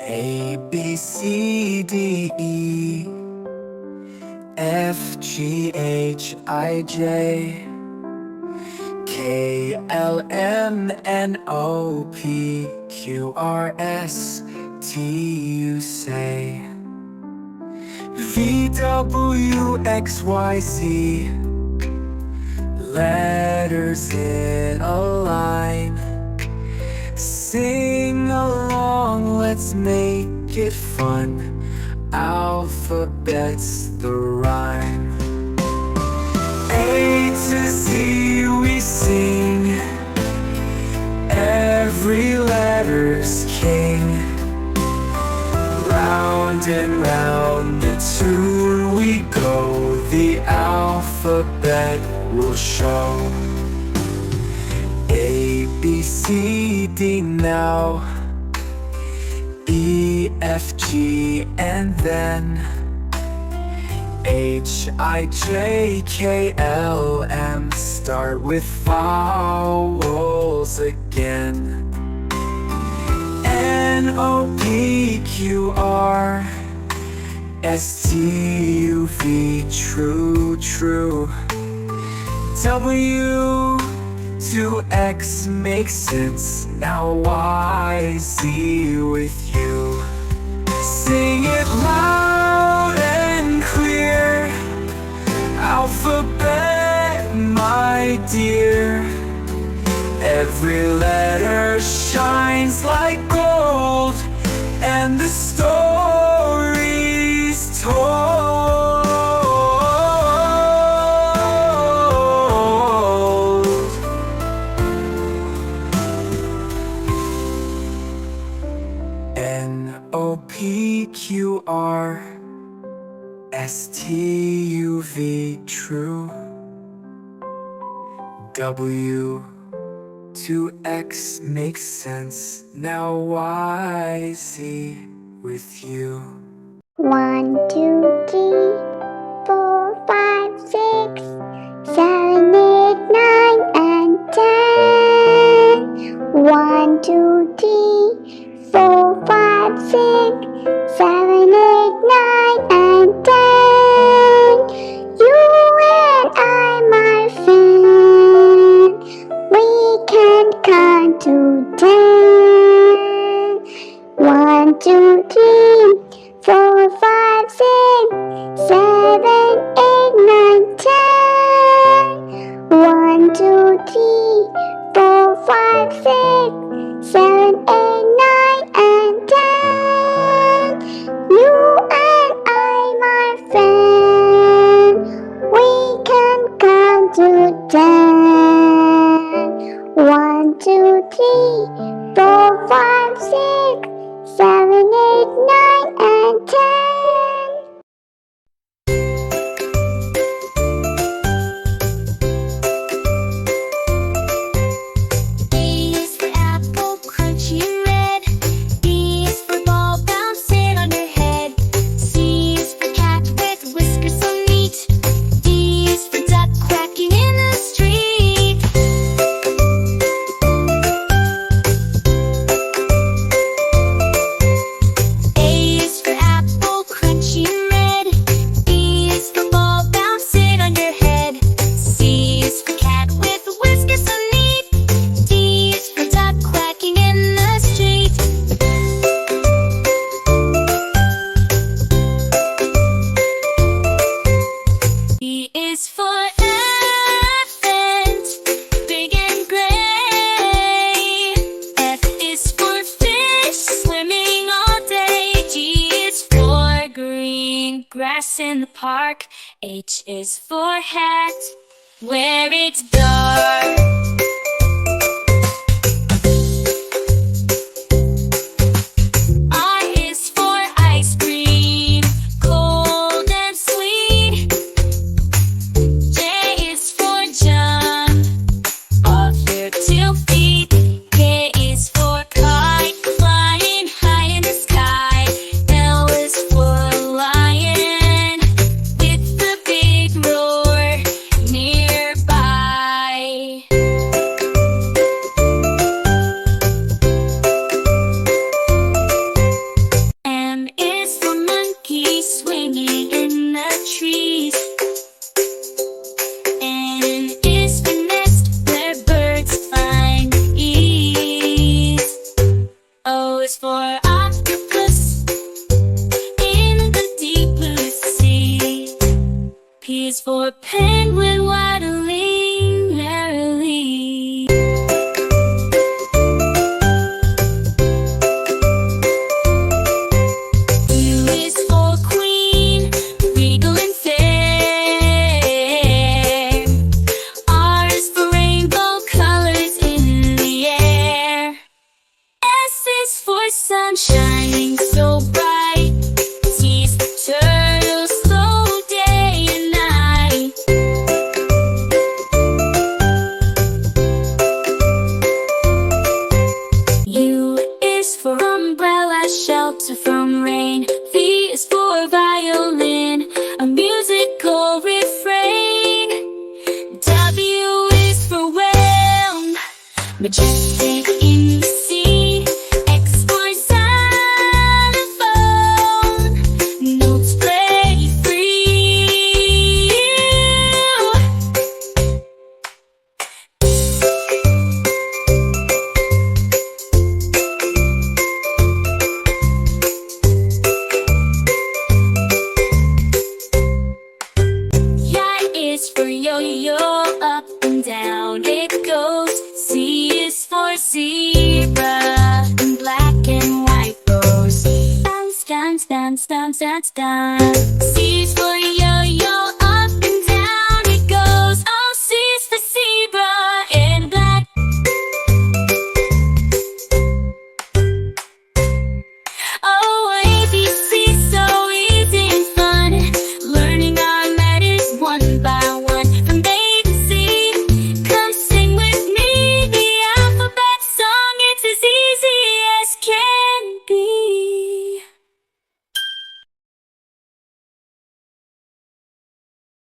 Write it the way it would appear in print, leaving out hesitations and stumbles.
A, B, C, D, E, F, G, H, I, J, K, L, M, N, O, P, Q, R, S, T, U, say V, W, X, Y, Z. Letters in a line. Sing along, let's make it fun. Alphabet's the rhyme. A to Z we sing. Every letter's king. Round and round the tune we go. The alphabet will show. A, B, C, D now. E, F, G, and then H, I, J, K, L, M. Start with vowels again. N, O, P, Q, R, S, T, U, V. True, true. W to X makes sense. Now Y, Z with you. Sing it loud and clear. Alphabet, my dear. Every letter shines like gold, and the story's told. N, O, P, Q, R, S, T, U, V. True. W to X makes sense. Now Y, Z with you. 1, 2, 3, 4, 5, 6, 7, 8, 9, and 10. 1, 2, 3, 4, 5, 6, 7, 8, 9, and 10. You and I, my friend, we can count to 10. 1, 2, 3, 4, 5, 6, 7, 8, 9, 10. 1, 2, 3, 4, 5, 6, 7, 8, 9, and 10. You and I, my friend, we can count to 10. 1, 2, 3, 4, 5, 6, 7, 8, 9, and 10. A is for apple, crunchy and red. B is for ball bouncing on your head. C is for cat with whiskers so neat. D is for duck quacking in the street. A is for apple, crunchy and red. B is for ball bouncing on your head. C is for cat with whiskers so neat. D is for duck quacking in the street. E is for elephant, big and gray. F is for fish, swimming all day. G is for green grass in the park. H is for hat, where it's dark. I is for ice cream, cold and sweet. J is for jump, off your 2 feet. K is for kite, flying high in the sky. L is for lion, with the big roar nearby. penguin waddling merrily. U is for queen, regal and fair. R is for rainbow colors in the air. S is for sun shining so bright. T is for turtle, slow day and night. U is for umbrella, shelter from rain. V is for violin, a musical refrain. W is for whale, majestic in the sea. X for xylophone, notes play free. Y is for yo-yo, up and down it goes. Z is for zebra, in black and white rows. Dance, dance, dance, dance, dance, dance.